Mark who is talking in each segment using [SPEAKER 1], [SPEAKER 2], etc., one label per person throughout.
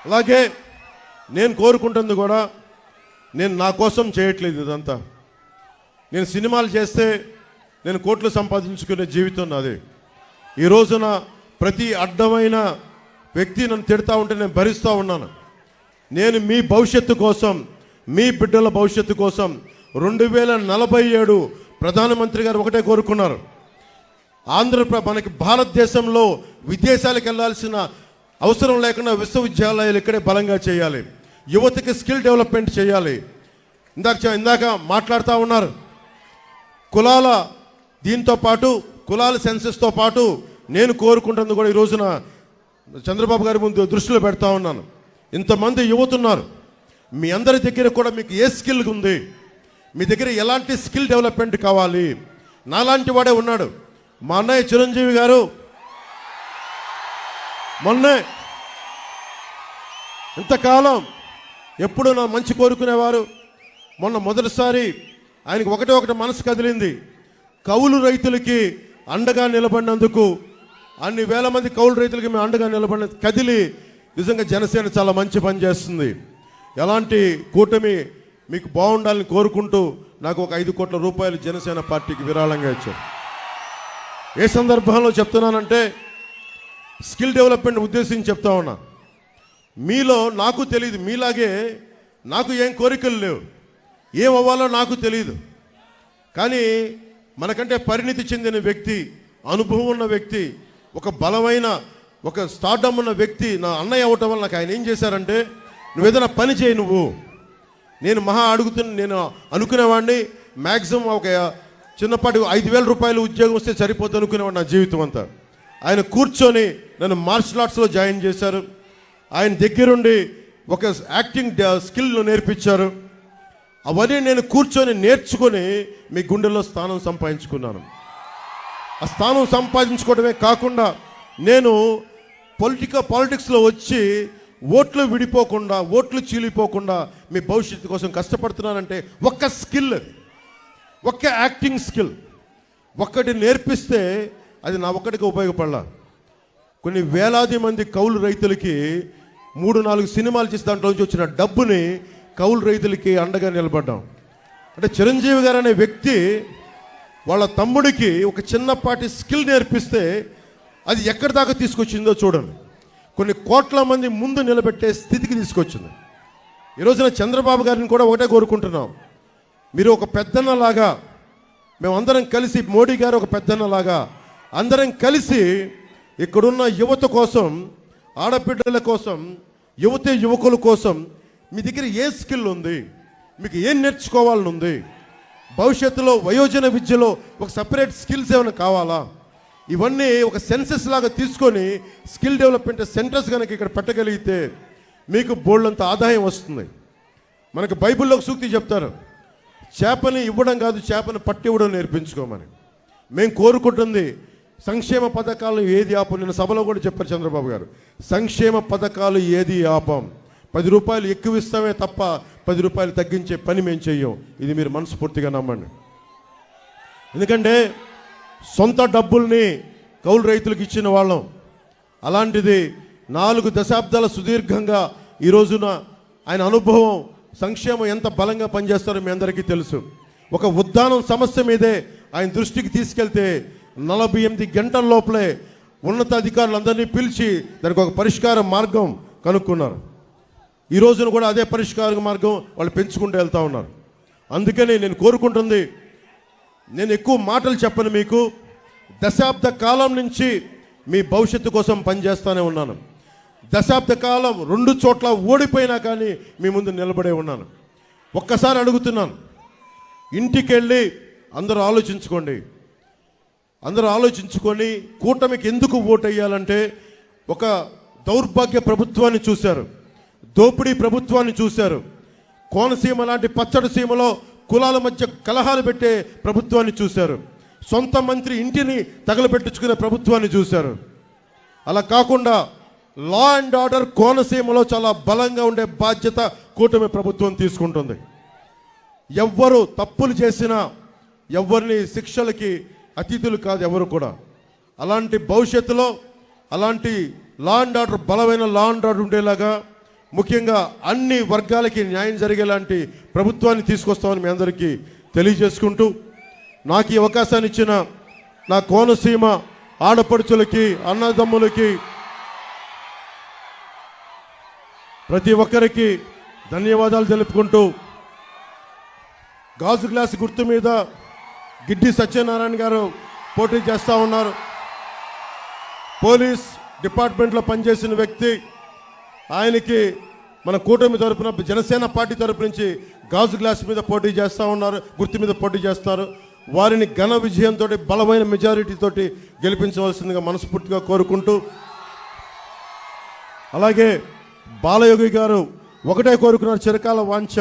[SPEAKER 1] అలాగే నేను కోరుకుంటుంది కూడా నేను నా కోసం చేయట్లేదు. ఇదంతా నేను సినిమాలు చేస్తే నేను కోట్లు సంపాదించుకునే జీవితం నాది. ఈ రోజున ప్రతి అడ్డమైన వ్యక్తి నన్ను తిడతా ఉంటే నేను భరిస్తూ ఉన్నాను. నేను మీ భవిష్యత్తు కోసం, మీ బిడ్డల భవిష్యత్తు కోసం 2047 ప్రధానమంత్రి గారు ఒకటే కోరుకున్నారు. మనకి భారతదేశంలో విదేశాలకు వెళ్ళాల్సిన అవసరం లేకుండా విశ్వవిద్యాలయాలు ఇక్కడే బలంగా చేయాలి. యువతకి స్కిల్ డెవలప్మెంట్ చేయాలి. ఇందాక మాట్లాడుతూ ఉన్నారు. కులాల దీంతో పాటు కులాల సెన్సెస్తో పాటు నేను కోరుకుంటుంది కూడా ఈ రోజున చంద్రబాబు గారి ముందు దృష్టిలో పెడతా ఉన్నాను. ఇంతమంది యువత ఉన్నారు. మీ అందరి దగ్గర కూడా మీకు ఏ స్కిల్ ఉంది, మీ దగ్గర ఎలాంటి స్కిల్ డెవలప్మెంట్ కావాలి. నాలాంటి వాడే ఉన్నాడు. మా అన్నయ్య చిరంజీవి గారు మొన్నే ఇంతకాలం ఎప్పుడు నా మంచి కోరుకునేవారు. మొన్న మొదటిసారి ఆయనకు ఒకటి మనసు కదిలింది. కౌలు రైతులకి అండగా నిలబడినందుకు, అన్ని వేల మంది కౌలు రైతులకి మేము అండగా నిలబడిన కదిలి నిజంగా జనసేన చాలా మంచి పని చేస్తుంది. ఎలాంటి కూటమి మీకు బాగుండాలని కోరుకుంటూ నాకు ఒక 5 కోట్ల రూపాయలు జనసేన పార్టీకి విరాళంగా ఇచ్చారు. ఏ సందర్భంలో చెప్తున్నానంటే స్కిల్ డెవలప్మెంట్ ఉద్దేశించి చెప్తా ఉన్నా. మీలో నాకు తెలియదు, మీలాగే నాకు ఏం కోరికలు లేవు, ఏం అవ్వాలో నాకు తెలియదు. కానీ మనకంటే పరిణితి చెందిన వ్యక్తి, అనుభవం ఉన్న వ్యక్తి, ఒక బలమైన ఒక స్టార్డమ్ ఉన్న వ్యక్తి నా అన్నయ్య అవ్వటం వల్ల నాకు ఆయన ఏం చేశారంటే, నువ్వు ఏదైనా పని చేయి నువ్వు. నేను నేను అనుకునేవాడిని మ్యాక్సిమం ఒక చిన్నపాటి 5,000 రూపాయలు ఉద్యోగం వస్తే సరిపోతుంది అనుకునేవాడు నా జీవితం అంతా. ఆయన కూర్చొని నన్ను మార్షల్ ఆర్ట్స్లో జాయిన్ చేశారు. ఆయన దగ్గరుండి ఒక యాక్టింగ్ స్కిల్ నేర్పించారు. అవన్నీ నేను కూర్చొని నేర్చుకొని మీ గుండెల్లో స్థానం సంపాదించుకున్నాను. ఆ స్థానం సంపాదించుకోవడమే కాకుండా నేను పాలిటిక్స్లో వచ్చి ఓట్లు విడిపోకుండా, ఓట్లు చీలిపోకుండా మీ భవిష్యత్తు కోసం కష్టపడుతున్నానంటే ఒక్క స్కిల్, ఒక్క యాక్టింగ్ స్కిల్ ఒక్కటి నేర్పిస్తే అది నా ఒక్కడికి ఉపయోగపడాల. కొన్ని వేలాది మంది కౌలు రైతులకి 3-4 సినిమాలు చేసి దాంట్లోంచి వచ్చిన డబ్బుని కౌలు రైతులకి అండగా నిలబడ్డాం. అంటే చిరంజీవి గారు అనే వ్యక్తి వాళ్ళ తమ్ముడికి ఒక చిన్నపాటి స్కిల్ నేర్పిస్తే అది ఎక్కడి దాకా తీసుకొచ్చిందో చూడండి. కొన్ని కోట్ల మంది ముందు నిలబెట్టే స్థితికి తీసుకొచ్చింది. ఈరోజున చంద్రబాబు గారిని కూడా ఒకటే కోరుకుంటున్నాం. మీరు ఒక పెద్దన్నలాగా, మేమందరం కలిసి, మోడీ గారు ఒక పెద్దన్నలాగా అందరం కలిసి ఇక్కడున్న యువత కోసం, ఆడబిడ్డల కోసం, యువకుల కోసం మీ దగ్గర ఏ స్కిల్ ఉంది, మీకు ఏం నేర్చుకోవాలని ఉంది, భవిష్యత్తులో వయోజన విద్యలో ఒక సపరేట్ స్కిల్స్ ఏమైనా కావాలా, ఇవన్నీ ఒక సెన్సెస్ లాగా తీసుకొని స్కిల్ డెవలప్మెంట్ సెంటర్స్ కనుక ఇక్కడ పెట్టగలిగితే మీకు బోల్డంత ఆదాయం వస్తుంది. మనకు బైబిల్లో ఒక సూక్తి చెప్తారు, చేపని ఇవ్వడం కాదు, చేపని పట్టి ఇవ్వడం నేర్పించుకోమని. మేము కోరుకుంటుంది సంక్షేమ పథకాలు ఏది ఆపం. నిన్న సభలో కూడా చెప్పారు చంద్రబాబు గారు, సంక్షేమ పథకాలు ఏది ఆపం. 10 రూపాయలు ఎక్కువ ఇస్తామే తప్ప 10 రూపాయలు తగ్గించే పని మేము చెయ్యం. ఇది మీరు మనస్ఫూర్తిగా నమ్మండి. ఎందుకంటే సొంత డబ్బుల్ని కౌలు రైతులకు ఇచ్చిన వాళ్ళం. అలాంటిది 4 దశాబ్దాల సుదీర్ఘంగా ఈ రోజున ఆయన అనుభవం, సంక్షేమం ఎంత బలంగా పనిచేస్తారో మీ అందరికీ తెలుసు. ఒక ఉద్దానం సమస్య మీదే ఆయన దృష్టికి తీసుకెళ్తే 48 గంటల లోపలే ఉన్నతాధికారులందరినీ పిలిచి దానికి ఒక పరిష్కార మార్గం కనుక్కున్నారు. ఈ రోజున కూడా అదే పరిష్కార మార్గం వాళ్ళు పెంచుకుంటూ వెళ్తూ ఉన్నారు. అందుకని నేను కోరుకుంటుంది, నేను ఎక్కువ మాటలు చెప్పను మీకు. దశాబ్ద కాలం నుంచి మీ భవిష్యత్తు కోసం పనిచేస్తూనే ఉన్నాను. దశాబ్ద కాలం 2 చోట్ల ఓడిపోయినా కానీ మీ ముందు నిలబడే ఉన్నాను. ఒక్కసారి అడుగుతున్నాను, ఇంటికి వెళ్ళి అందరూ ఆలోచించుకొని కూటమికి ఎందుకు ఓటు వేయాలంటే, ఒక దౌర్భాగ్య ప్రభుత్వాన్ని చూశారు, దోపిడీ ప్రభుత్వాన్ని చూశారు, కోనసీమ లాంటి పచ్చడి సీమలో కులాల మధ్య కలహాలు పెట్టే ప్రభుత్వాన్ని చూశారు, సొంత మంత్రి ఇంటిని తగలబెట్టించుకునే ప్రభుత్వాన్ని చూశారు. అలా కాకుండా లా అండ్ ఆర్డర్ కోనసీమలో చాలా బలంగా ఉండే బాధ్యత కూటమి ప్రభుత్వం తీసుకుంటుంది. ఎవ్వరు తప్పులు చేసినా ఎవరిని శిక్షలకి అతిథులు కాదు ఎవరు కూడా. అలాంటి భవిష్యత్తులో అలాంటి లా అండ్ ఆర్డర్, బలమైన లా అండ్ ఆర్డర్ ఉండేలాగా ముఖ్యంగా అన్ని వర్గాలకి న్యాయం జరిగేలాంటి ప్రభుత్వాన్ని తీసుకొస్తామని మీ అందరికీ తెలియజేసుకుంటూ నాకు ఈ అవకాశాన్ని ఇచ్చిన నా కోనసీమ ఆడపడుచులకి అన్నదమ్ములకి ప్రతి ఒక్కరికి ధన్యవాదాలు తెలుపుకుంటూ గాజు గ్లాస్ గుర్తు మీద గిడ్డి సత్యనారాయణ గారు పోటీ చేస్తూ ఉన్నారు. పోలీస్ డిపార్ట్మెంట్లో పనిచేసిన వ్యక్తి. ఆయనకి మన కూటమి తరపున జనసేన పార్టీ తరపు నుంచి గాజు గ్లాస్ మీద పోటీ చేస్తూ ఉన్నారు, గుర్తు మీద పోటీ చేస్తారు. వారిని ఘన విజయంతో బలమైన మెజారిటీతోటి గెలిపించవలసిందిగా మనస్ఫూర్తిగా కోరుకుంటూ, అలాగే బాలయోగి గారు ఒకటే కోరుకున్నారు, చిరకాల వాంఛ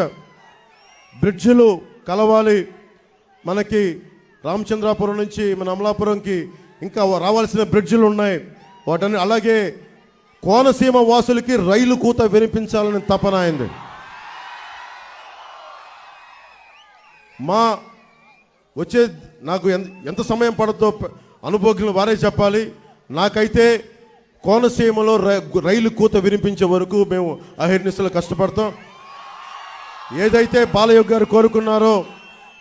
[SPEAKER 1] బ్రిడ్జిలు కలవాలి. మనకి రామచంద్రాపురం నుంచి మన అమలాపురంకి ఇంకా రావాల్సిన బ్రిడ్జిలు ఉన్నాయి వాటన్ని. అలాగే కోనసీమ వాసులకి రైలు కూత వినిపించాలని తపన అయింది. మా వచ్చే నాకు ఎంత సమయం పడుతుందో అనుభవజ్ఞులు వారే చెప్పాలి. నాకైతే కోనసీమలో రైలు కూత వినిపించే వరకు మేము అహిర్నిశలు కష్టపడతాం. ఏదైతే బాలయోగి గారు కోరుకున్నారో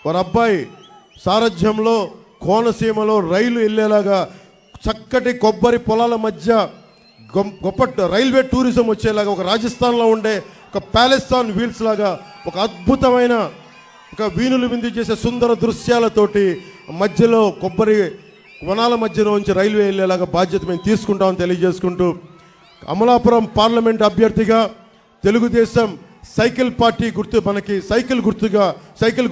[SPEAKER 1] వారి అబ్బాయి సారథ్యంలో కోనసీమలో రైలు వెళ్ళేలాగా చక్కటి కొబ్బరి పొలాల మధ్య గొప్ప రైల్వే టూరిజం వచ్చేలాగా, ఒక రాజస్థాన్లో ఉండే ఒక ప్యాలెస్తాన్ వీల్స్ లాగా ఒక అద్భుతమైన ఒక వీణులు విందు చేసే సుందర దృశ్యాలతోటి మధ్యలో కొబ్బరి వనాల మధ్యలో నుంచి రైల్వే వెళ్ళేలాగా బాధ్యత మేము తీసుకుంటామని తెలియజేసుకుంటూ, అమలాపురం పార్లమెంట్ అభ్యర్థిగా తెలుగుదేశం సైకిల్ పార్టీ గుర్తు మనకి సైకిల్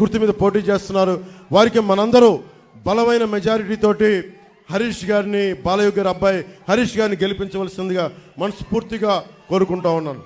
[SPEAKER 1] గుర్తు మీద పోటీ చేస్తున్నారు. వారికి మనందరూ బలమైన మెజారిటీ తోటి హరీష్ గారిని, బాలయోగి గారి అబ్బాయి హరీష్ గారిని గెలిపించవలసిందిగా మనస్ఫూర్తిగా కోరుకుంటా ఉన్నాను.